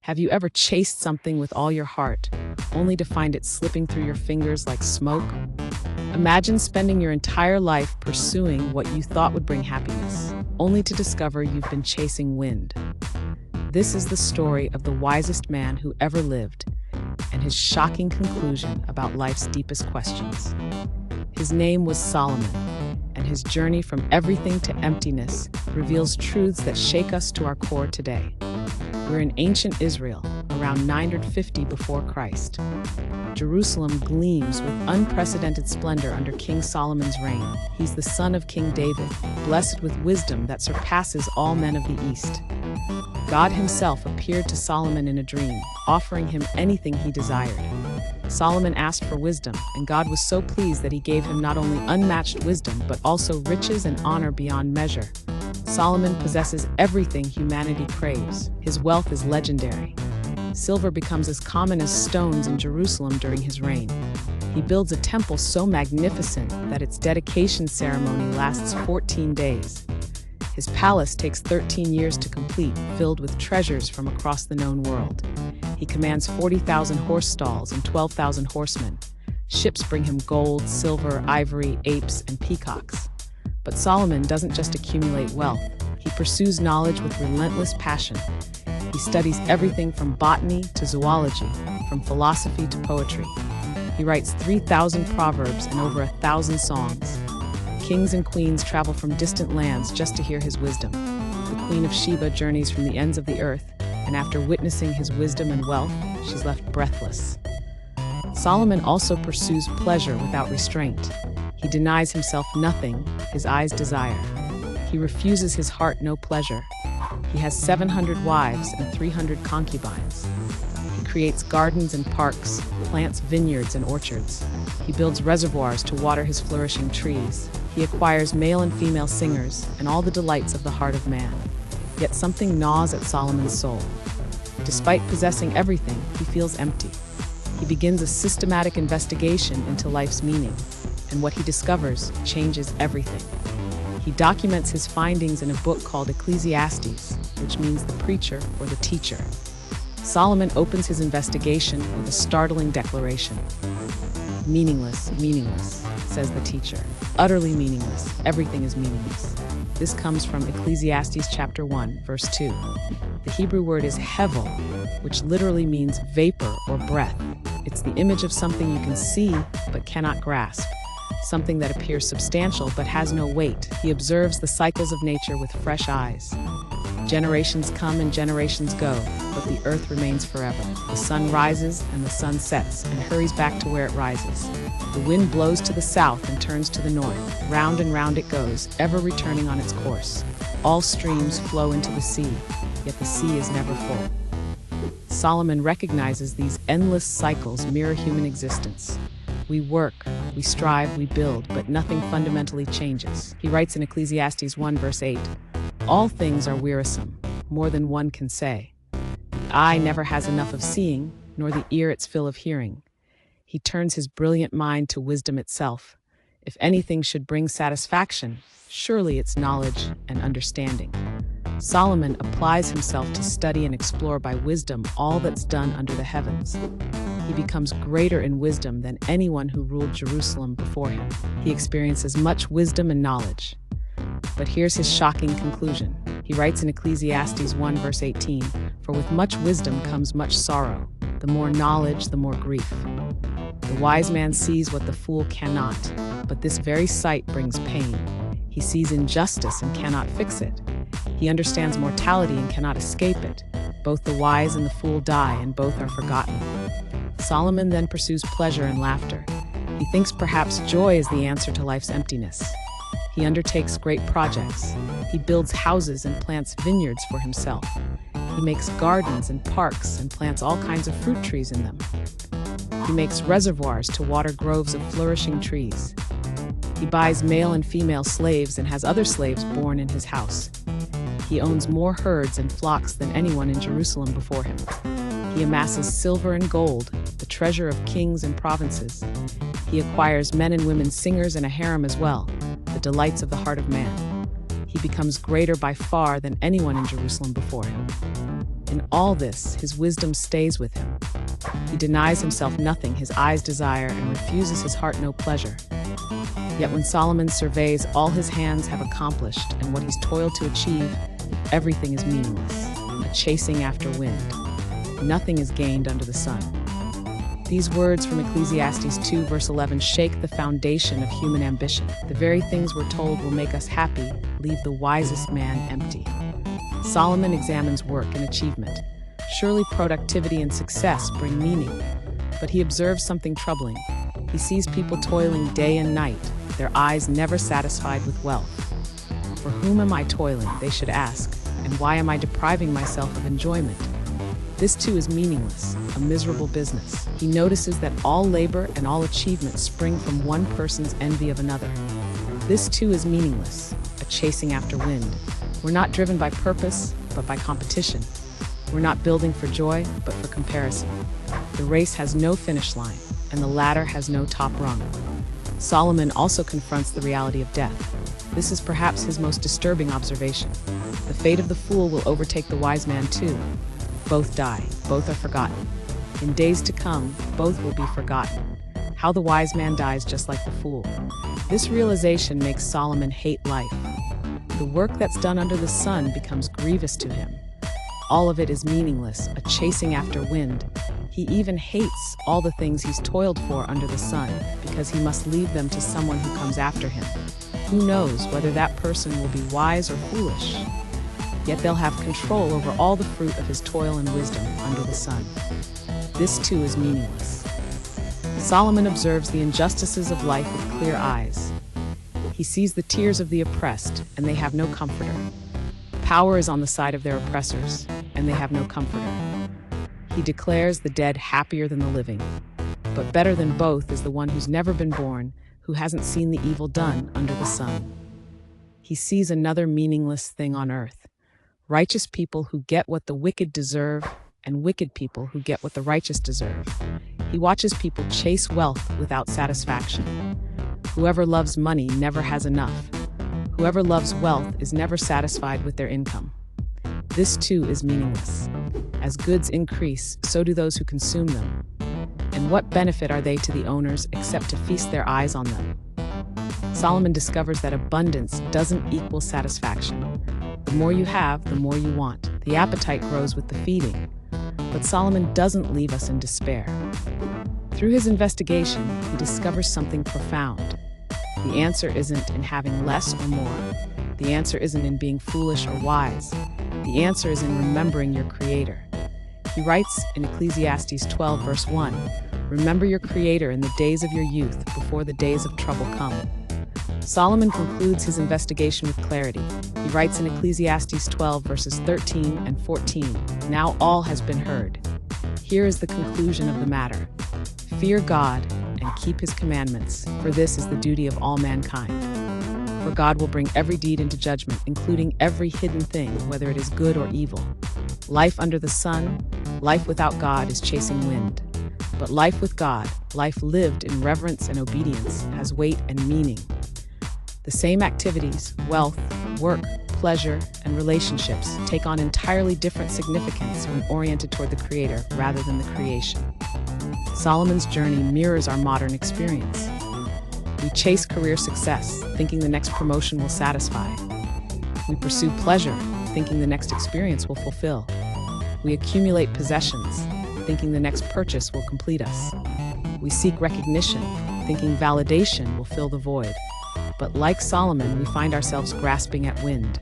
Have you ever chased something with all your heart, only to find it slipping through your fingers like smoke? Imagine spending your entire life pursuing what you thought would bring happiness, only to discover you've been chasing wind. This is the story of the wisest man who ever lived, and his shocking conclusion about life's deepest questions. His name was Solomon, and his journey from everything to emptiness reveals truths that shake us to our core today. We're in ancient Israel, around 950 before Christ. Jerusalem gleams with unprecedented splendor under King Solomon's reign. He's the son of King David, blessed with wisdom that surpasses all men of the East. God himself appeared to Solomon in a dream, offering him anything he desired. Solomon asked for wisdom, and God was so pleased that he gave him not only unmatched wisdom, but also riches and honor beyond measure. Solomon possesses everything humanity craves. His wealth is legendary. Silver becomes as common as stones in Jerusalem during his reign. He builds a temple so magnificent that its dedication ceremony lasts 14 days. His palace takes 13 years to complete, filled with treasures from across the known world. He commands 40,000 horse stalls and 12,000 horsemen. Ships bring him gold, silver, ivory, apes, and peacocks. But Solomon doesn't just accumulate wealth. He pursues knowledge with relentless passion. He studies everything from botany to zoology, from philosophy to poetry. He writes 3,000 proverbs and over 1,000 songs. Kings and queens travel from distant lands just to hear his wisdom. The Queen of Sheba journeys from the ends of the earth, and after witnessing his wisdom and wealth, she's left breathless. Solomon also pursues pleasure without restraint. He denies himself nothing his eyes desire. He refuses his heart no pleasure. He has 700 wives and 300 concubines. He creates gardens and parks, plants vineyards and orchards. He builds reservoirs to water his flourishing trees. He acquires male and female singers and all the delights of the heart of man. Yet something gnaws at Solomon's soul. Despite possessing everything, he feels empty. He begins a systematic investigation into life's meaning, and what he discovers changes everything. He documents his findings in a book called Ecclesiastes, which means the preacher or the teacher. Solomon opens his investigation with a startling declaration. Meaningless, meaningless, says the teacher. Utterly meaningless. Everything is meaningless. This comes from Ecclesiastes chapter 1, verse 2. The Hebrew word is helve, which literally means vapor or breath. It's the image of something you can see but cannot grasp. Something that appears substantial but has no weight. He observes the cycles of nature with fresh eyes. Generations come and generations go, but the earth remains forever. The sun rises and the sun sets and hurries back to where it rises. The wind blows to the south and turns to the north. Round and round it goes, ever returning on its course. All streams flow into the sea, yet the sea is never full. Solomon recognizes these endless cycles mirror human existence. We work, we strive, we build, but nothing fundamentally changes. He writes in Ecclesiastes 1 verse 8, "All things are wearisome, more than one can say. The eye never has enough of seeing, nor the ear its fill of hearing." He turns his brilliant mind to wisdom itself. If anything should bring satisfaction, surely it's knowledge and understanding. Solomon applies himself to study and explore by wisdom all that's done under the heavens. He becomes greater in wisdom than anyone who ruled Jerusalem before him. He experiences much wisdom and knowledge. But here's his shocking conclusion. He writes in Ecclesiastes 1 verse 18, "For with much wisdom comes much sorrow. The more knowledge, the more grief. The wise man sees what the fool cannot, but this very sight brings pain. He sees injustice and cannot fix it. He understands mortality and cannot escape it. Both the wise and the fool die, and both are forgotten." Solomon then pursues pleasure and laughter. He thinks perhaps joy is the answer to life's emptiness. He undertakes great projects. He builds houses and plants vineyards for himself. He makes gardens and parks and plants all kinds of fruit trees in them. He makes reservoirs to water groves of flourishing trees. He buys male and female slaves and has other slaves born in his house. He owns more herds and flocks than anyone in Jerusalem before him. He amasses silver and gold, the treasure of kings and provinces. He acquires men and women singers and a harem as well, the delights of the heart of man. He becomes greater by far than anyone in Jerusalem before him. In In all this, his wisdom stays with him. He denies himself nothing his eyes desire and refuses his heart no pleasure. Yet when Solomon surveys all his hands have accomplished and what he's toiled to achieve, everything is meaningless, a chasing after wind. Nothing is gained under the sun. These words from Ecclesiastes 2 verse 11 shake the foundation of human ambition. The very things we're told will make us happy leave the wisest man empty. Solomon examines work and achievement. Surely productivity and success bring meaning. But he observes something troubling. He sees people toiling day and night, their eyes never satisfied with wealth. For whom am I toiling, they should ask, and why am I depriving myself of enjoyment? This too is meaningless, a miserable business. He notices that all labor and all achievement spring from one person's envy of another. This too is meaningless, a chasing after wind. We're not driven by purpose, but by competition. We're not building for joy, but for comparison. The race has no finish line, and the ladder has no top rung. Solomon also confronts the reality of death. This is perhaps his most disturbing observation. The fate of the fool will overtake the wise man too. Both die, both are forgotten. In days to come, both will be forgotten. How the wise man dies just like the fool. This realization makes Solomon hate life. The work that's done under the sun becomes grievous to him. All of it is meaningless, a chasing after wind. He even hates all the things he's toiled for under the sun, because he must leave them to someone who comes after him. Who knows whether that person will be wise or foolish? Yet they'll have control over all the fruit of his toil and wisdom under the sun. This too is meaningless. Solomon observes the injustices of life with clear eyes. He sees the tears of the oppressed, and they have no comforter. Power is on the side of their oppressors, and they have no comforter. He declares the dead happier than the living. But better than both is the one who's never been born, who hasn't seen the evil done under the sun. He sees another meaningless thing on earth. Righteous people who get what the wicked deserve, and wicked people who get what the righteous deserve. He watches people chase wealth without satisfaction. Whoever loves money never has enough. Whoever loves wealth is never satisfied with their income. This too is meaningless. As goods increase, so do those who consume them. And what benefit are they to the owners except to feast their eyes on them? Solomon discovers that abundance doesn't equal satisfaction. The more you have, the more you want. The appetite grows with the feeding. But Solomon doesn't leave us in despair. Through his investigation, he discovers something profound. The answer isn't in having less or more. The answer isn't in being foolish or wise. The answer is in remembering your Creator. He writes in Ecclesiastes 12 verse 1, "Remember your Creator in the days of your youth, before the days of trouble come." Solomon concludes his investigation with clarity. He writes in Ecclesiastes 12 verses 13 and 14, "Now all has been heard. Here is the conclusion of the matter. Fear God and keep his commandments, for this is the duty of all mankind. For God will bring every deed into judgment, including every hidden thing, whether it is good or evil. Life under the sun, life without God is chasing wind. But life with God, life lived in reverence and obedience, has weight and meaning. The same activities, wealth, work, pleasure, and relationships take on entirely different significance when oriented toward the Creator rather than the creation." Solomon's journey mirrors our modern experience. We chase career success, thinking the next promotion will satisfy. We pursue pleasure, thinking the next experience will fulfill. We accumulate possessions, thinking the next purchase will complete us. We seek recognition, thinking validation will fill the void. But like Solomon, we find ourselves grasping at wind.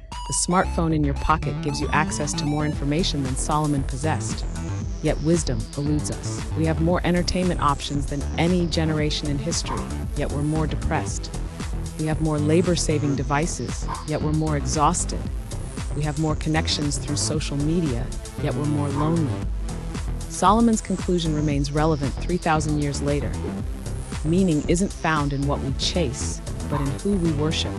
The smartphone in your pocket gives you access to more information than Solomon possessed. Yet wisdom eludes us. We have more entertainment options than any generation in history, yet we're more depressed. We have more labor-saving devices, yet we're more exhausted. We have more connections through social media, yet we're more lonely. Solomon's conclusion remains relevant 3,000 years later. Meaning isn't found in what we chase, but in who we worship.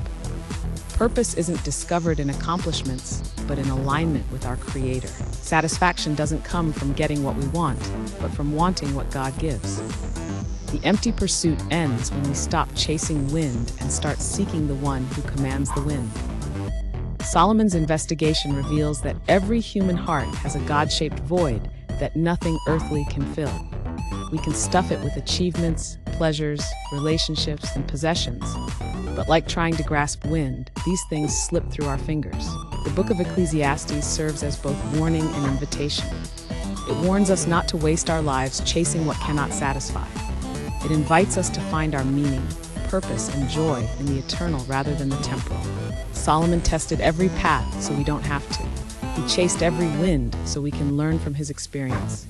Purpose isn't discovered in accomplishments, but in alignment with our Creator. Satisfaction doesn't come from getting what we want, but from wanting what God gives. The empty pursuit ends when we stop chasing wind and start seeking the one who commands the wind. Solomon's investigation reveals that every human heart has a God-shaped void that nothing earthly can fill. We can stuff it with achievements, pleasures, relationships, and possessions. But like trying to grasp wind, these things slip through our fingers. The book of Ecclesiastes serves as both warning and invitation. It warns us not to waste our lives chasing what cannot satisfy. It invites us to find our meaning, purpose, and joy in the eternal rather than the temporal. Solomon tested every path so we don't have to. He chased every wind so we can learn from his experience.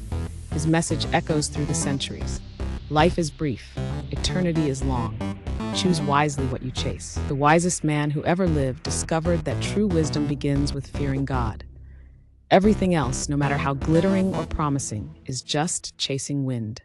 His message echoes through the centuries. Life is brief, eternity is long. Choose wisely what you chase. The wisest man who ever lived discovered that true wisdom begins with fearing God. Everything else, no matter how glittering or promising, is just chasing wind.